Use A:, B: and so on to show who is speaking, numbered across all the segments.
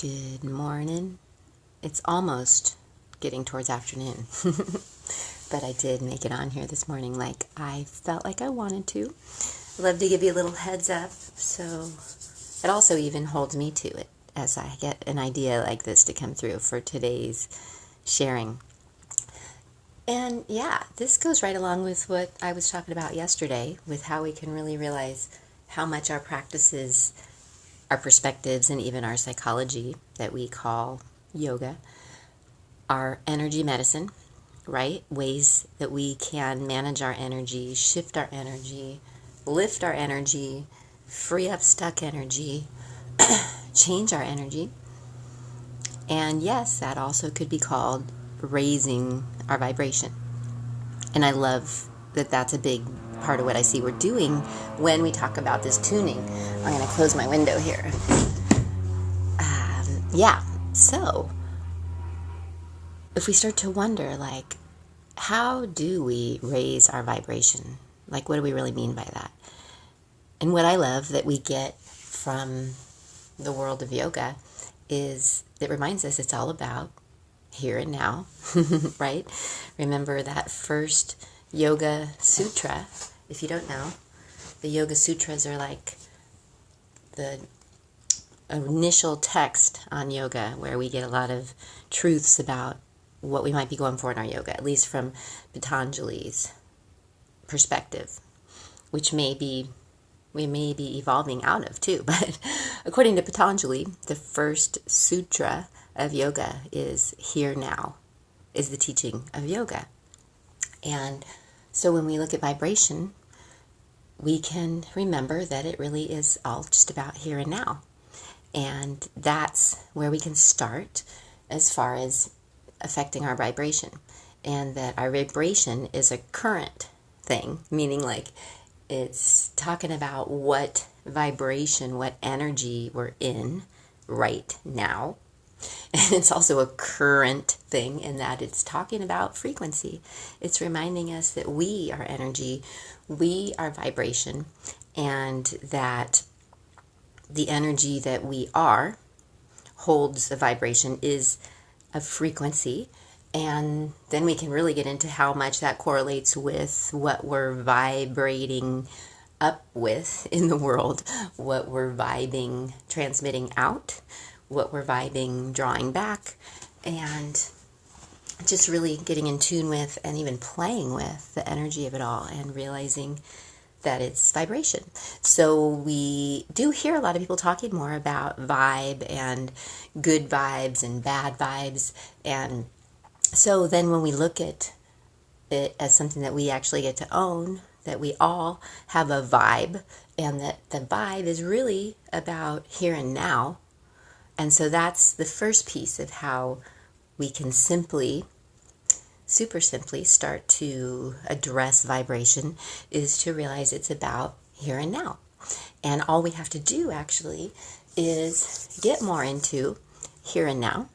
A: Good morning. It's almost getting towards afternoon, but I did make it on here this morning like I felt like I wanted to. I'd love to give you a little heads up, so it also even holds me to it as I get an idea like this to come through for today's sharing. And yeah, this goes right along with what I was talking about yesterday with how we can really realize how much our practices, our perspectives, and even our psychology that we call yoga are energy medicine, right? Ways that we can manage our energy, shift our energy, lift our energy, free up stuck energy, change our energy. And yes, that also could be called raising our vibration. And I love that that's a big part of what I see we're doing when we talk about this tuning. I'm going to close my window here. So if we start to wonder, like, how do we raise our vibration? Like, what do we really mean by that? And what I love that we get from the world of yoga is it reminds us it's all about here and now, right? Remember that first Yoga Sutra. If you don't know, the Yoga Sutras are like the initial text on yoga where we get a lot of truths about what we might be going for in our yoga, at least from Patanjali's perspective, which we may be evolving out of too. But according to Patanjali, the first sutra of yoga is here now, is the teaching of yoga. And so when we look at vibration, we can remember that it really is all just about here and now. And that's where we can start as far as affecting our vibration. And that our vibration is a current thing, meaning like it's talking about what vibration, what energy we're in right now. And it's also a current thing in that it's talking about frequency. It's reminding us that we are energy, we are vibration, and that the energy that we are holds a vibration, is a frequency. And then we can really get into how much that correlates with what we're vibrating up with in the world, what we're vibing, transmitting out, what we're vibing, drawing back, and just really getting in tune with and even playing with the energy of it all and realizing that it's vibration. So we do hear a lot of people talking more about vibe and good vibes and bad vibes. And so then when we look at it as something that we actually get to own, that we all have a vibe, and that the vibe is really about here and now. And so that's the first piece of how we can super simply start to address vibration, is to realize it's about here and now. And all we have to do actually is get more into here and now.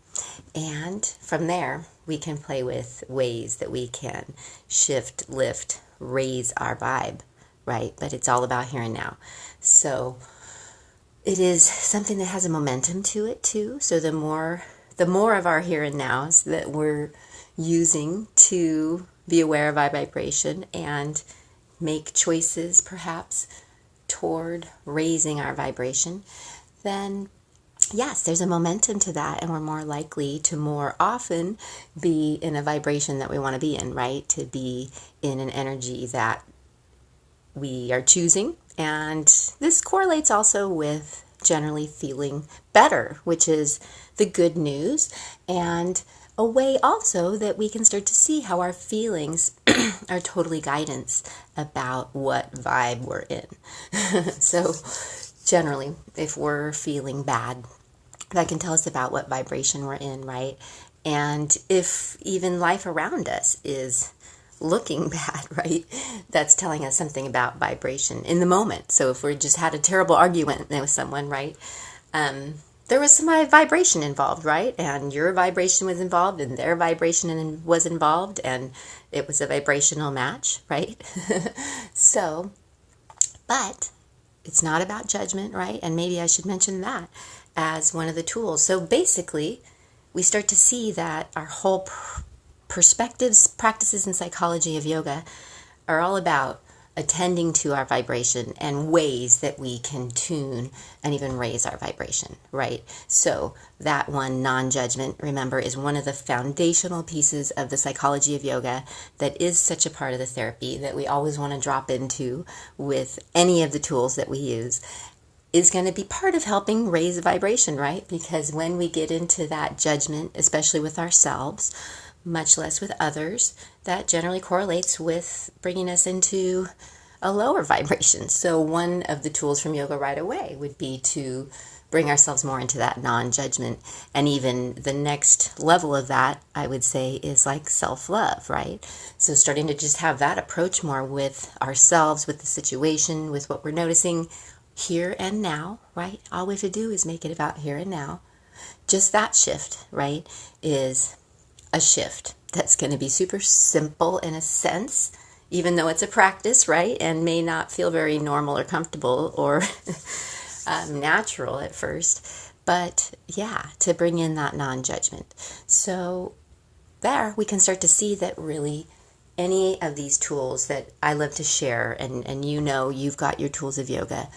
A: And from there, we can play with ways that we can shift, lift, raise our vibe, right? But it's all about here and now. So it is something that has a momentum to it too. So the more of our here and nows that we're using to be aware of our vibration and make choices perhaps toward raising our vibration, then yes, there's a momentum to that, and we're more likely to more often be in a vibration that we want to be in, right? To be in an energy that we are choosing. And this correlates also with generally feeling better, which is the good news, and a way also that we can start to see how our feelings are totally guidance about what vibe we're in. So generally, if we're feeling bad, that can tell us about what vibration we're in, right? And if even life around us is looking bad, right, that's telling us something about vibration in the moment. So if we just had a terrible argument with someone, right, there was some vibration involved, right? And your vibration was involved and their vibration was involved, and it was a vibrational match, right? So, but It's not about judgment, right? And maybe I should mention that as one of the tools. So basically, we start to see that our whole perspectives, practices, and psychology of yoga are all about attending to our vibration and ways that we can tune and even raise our vibration, right? So that one, non-judgment, remember, is one of the foundational pieces of the psychology of yoga that is such a part of the therapy that we always want to drop into with any of the tools that we use, is going to be part of helping raise the vibration, right? Because when we get into that judgment, especially with ourselves, much less with others, that generally correlates with bringing us into a lower vibration. So one of the tools from yoga right away would be to bring ourselves more into that non-judgment. And even the next level of that, I would say, is like self-love, right? So starting to just have that approach more with ourselves, with the situation, with what we're noticing here and now, right? All we have to do is make it about here and now. Just that shift, right, is a shift that's going to be super simple in a sense, even though it's a practice, right, and may not feel very normal or comfortable or natural at first. But yeah, to bring in that non-judgment. So there we can start to see that really any of these tools that I love to share, and you know you've got your tools of yoga,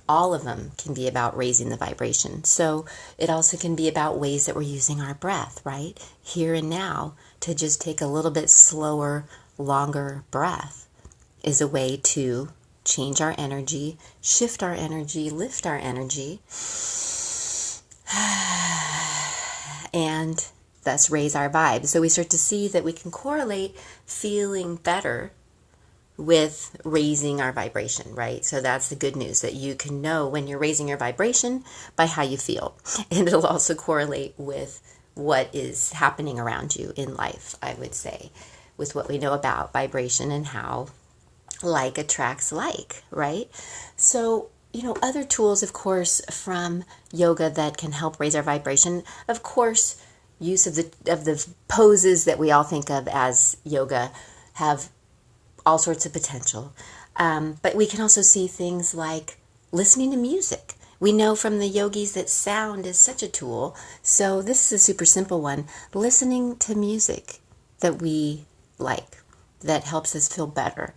A: all of them can be about raising the vibration. So it also can be about ways that we're using our breath, right? Here and now, to just take a little bit slower, longer breath is a way to change our energy, shift our energy, lift our energy, and thus raise our vibe. So we start to see that we can correlate feeling better with raising our vibration, right? So that's the good news, that you can know when you're raising your vibration by how you feel. And it'll also correlate with what is happening around you in life, I would say, with what we know about vibration and how like attracts like, right? So, other tools, of course, from yoga that can help raise our vibration, of course, use of the poses that we all think of as yoga have all sorts of potential. But we can also see things like listening to music. We know from the yogis that sound is such a tool. So this is a super simple one. Listening to music that we like, that helps us feel better,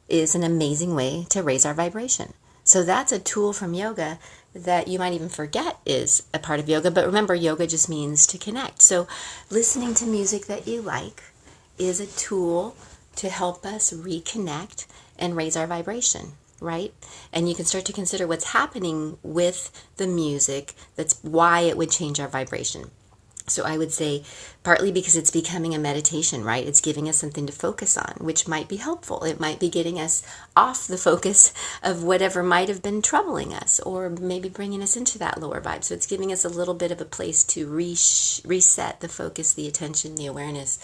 A: is an amazing way to raise our vibration. So that's a tool from yoga that you might even forget is a part of yoga. But remember, yoga just means to connect. So listening to music that you like is a tool to help us reconnect and raise our vibration, right? And you can start to consider what's happening with the music. That's why it would change our vibration. So I would say partly because it's becoming a meditation, right? It's giving us something to focus on, which might be helpful. It might be getting us off the focus of whatever might have been troubling us, or maybe bringing us into that lower vibe. So it's giving us a little bit of a place to reset the focus, the attention, the awareness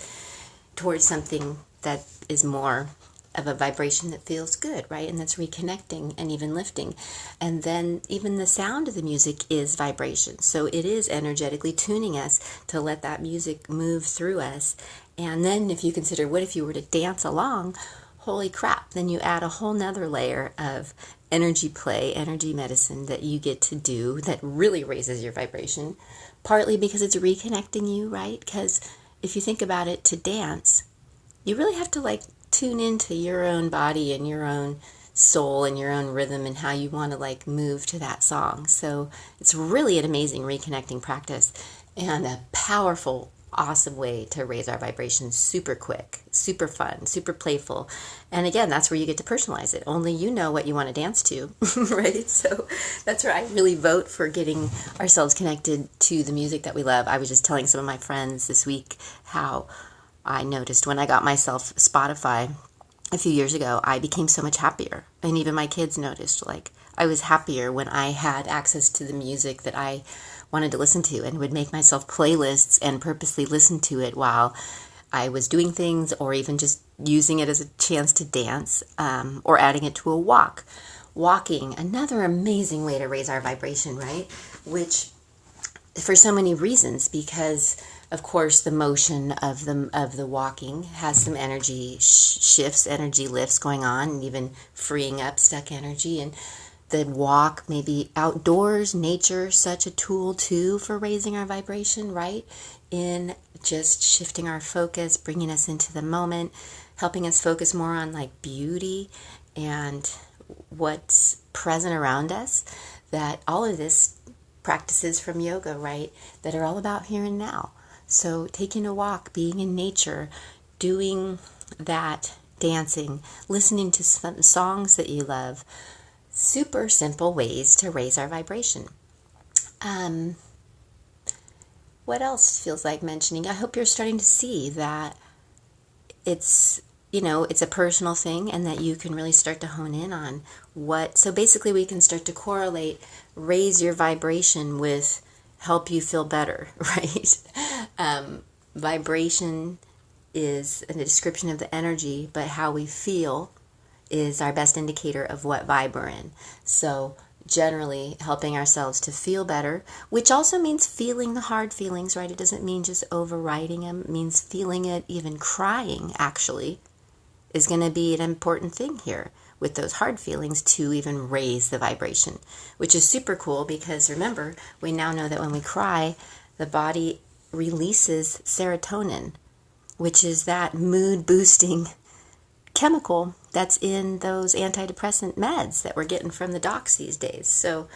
A: towards something that is more of a vibration that feels good, right? And that's reconnecting and even lifting. And then even the sound of the music is vibration. So it is energetically tuning us to let that music move through us. And then if you consider, what if you were to dance along? Holy crap, then you add a whole nother layer of energy play, energy medicine that you get to do that really raises your vibration, partly because it's reconnecting you, right? Because if you think about it, to dance, you really have to tune into your own body and your own soul and your own rhythm and how you want to move to that song. So it's really an amazing reconnecting practice and a powerful, awesome way to raise our vibrations super quick, super fun, super playful. And again, that's where you get to personalize it. Only you know what you want to dance to, right? So that's where I really vote for getting ourselves connected to the music that we love. I was just telling some of my friends this week how I noticed when I got myself Spotify a few years ago, I became so much happier. And even my kids noticed, I was happier when I had access to the music that I wanted to listen to, and would make myself playlists and purposely listen to it while I was doing things, or even just using it as a chance to dance, or adding it to a walk. Walking, another amazing way to raise our vibration, right? Which, for so many reasons, because of course, the motion of the walking has some energy shifts, energy lifts going on, and even freeing up stuck energy. And the walk, maybe outdoors, nature, such a tool too for raising our vibration, right? In just shifting our focus, bringing us into the moment, helping us focus more on like beauty and what's present around us. That all of this practices from yoga, right? That are all about here and now. So taking a walk, being in nature, doing that, dancing, listening to some songs that you love. Super simple ways to raise our vibration. What else feels like mentioning? I hope you're starting to see that it's a personal thing and that you can really start to hone in on what. So basically we can start to correlate, raise your vibration with help you feel better, right? Vibration is a description of the energy, but how we feel is our best indicator of what vibe we're in. So generally helping ourselves to feel better, which also means feeling the hard feelings, right? It doesn't mean just overriding them. It means feeling it, even crying actually is going to be an important thing here with those hard feelings to even raise the vibration, which is super cool because remember, we now know that when we cry, the body releases serotonin, which is that mood boosting chemical that's in those antidepressant meds that we're getting from the docs these days. So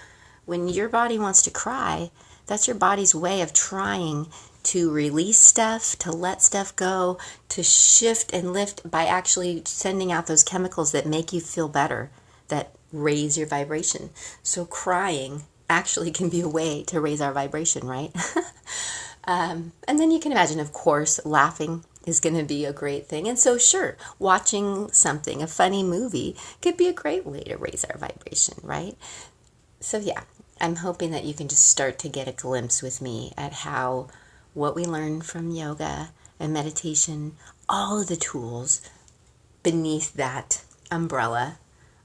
A: when your body wants to cry, that's your body's way of trying to release stuff, to let stuff go, to shift and lift by actually sending out those chemicals that make you feel better, that raise your vibration. So crying actually can be a way to raise our vibration, right? And then you can imagine, of course, laughing is going to be a great thing. And so sure, watching something, a funny movie, could be a great way to raise our vibration, right? So yeah, I'm hoping that you can just start to get a glimpse with me at how what we learn from yoga and meditation, all of the tools beneath that umbrella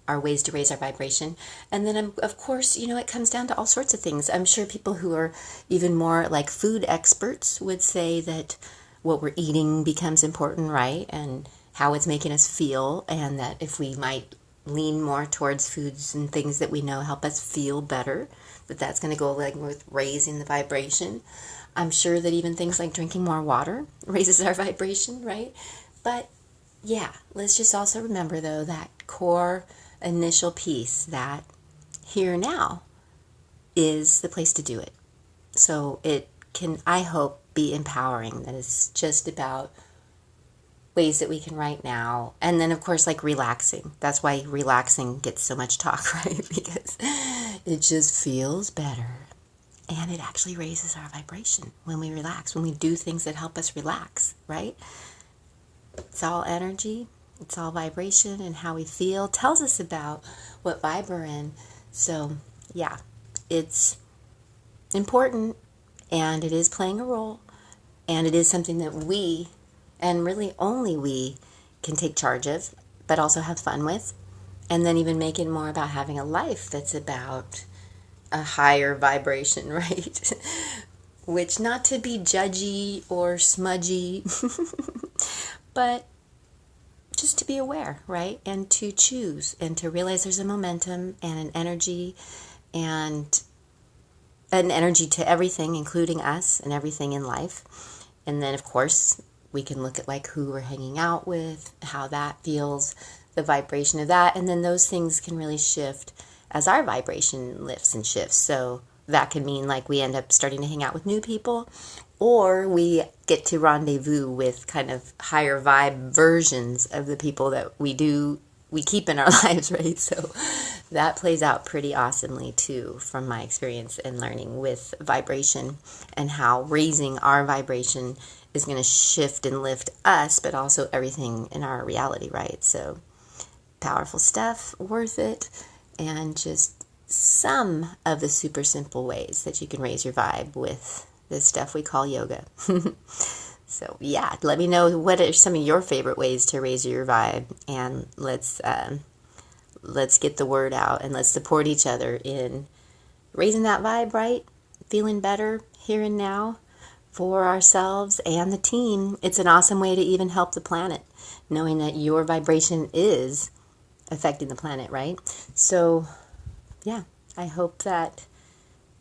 A: are ways to raise our vibration. And then, of course, it comes down to all sorts of things. I'm sure people who are even more like food experts would say that what we're eating becomes important, right? And how it's making us feel, and that if we might lean more towards foods and things that we know help us feel better, that's going to go like with raising the vibration. I'm sure that even things like drinking more water raises our vibration, right? But yeah, let's just also remember though that core initial piece, that here now is the place to do it. So it can, I hope, be empowering. That it's just about ways that we can right now. And then, of course, like relaxing. That's why relaxing gets so much talk, right? Because it just feels better. And it actually raises our vibration when we relax, when we do things that help us relax, right? It's all energy. It's all vibration, and how we feel tells us about what vibe we're in. So, yeah, it's important, and it is playing a role, and it is something that we, and really only we, can take charge of, but also have fun with, and then even make it more about having a life that's about a higher vibration, right? Which, not to be judgy or smudgy, but just to be aware, right? And to choose and to realize there's a momentum and an energy to everything, including us and everything in life. And then, of course, we can look at like who we're hanging out with, how that feels, the vibration of that. And then those things can really shift as our vibration lifts and shifts. So that could mean like we end up starting to hang out with new people, or we get to rendezvous with kind of higher vibe versions of the people that we keep in our lives, right? So that plays out pretty awesomely too, from my experience and learning with vibration, and how raising our vibration is going to shift and lift us, but also everything in our reality, right? So powerful stuff, worth it, and just some of the super simple ways that you can raise your vibe with this stuff we call yoga. So yeah, let me know what are some of your favorite ways to raise your vibe, and let's get the word out, and let's support each other in raising that vibe, right? Feeling better here and now for ourselves and the team. It's an awesome way to even help the planet, knowing that your vibration is affecting the planet, right? So yeah, I hope that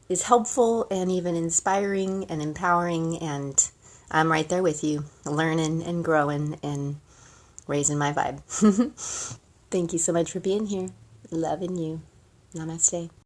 A: is helpful and even inspiring and empowering. And I'm right there with you, learning and growing and raising my vibe. Thank you so much for being here. Loving you. Namaste.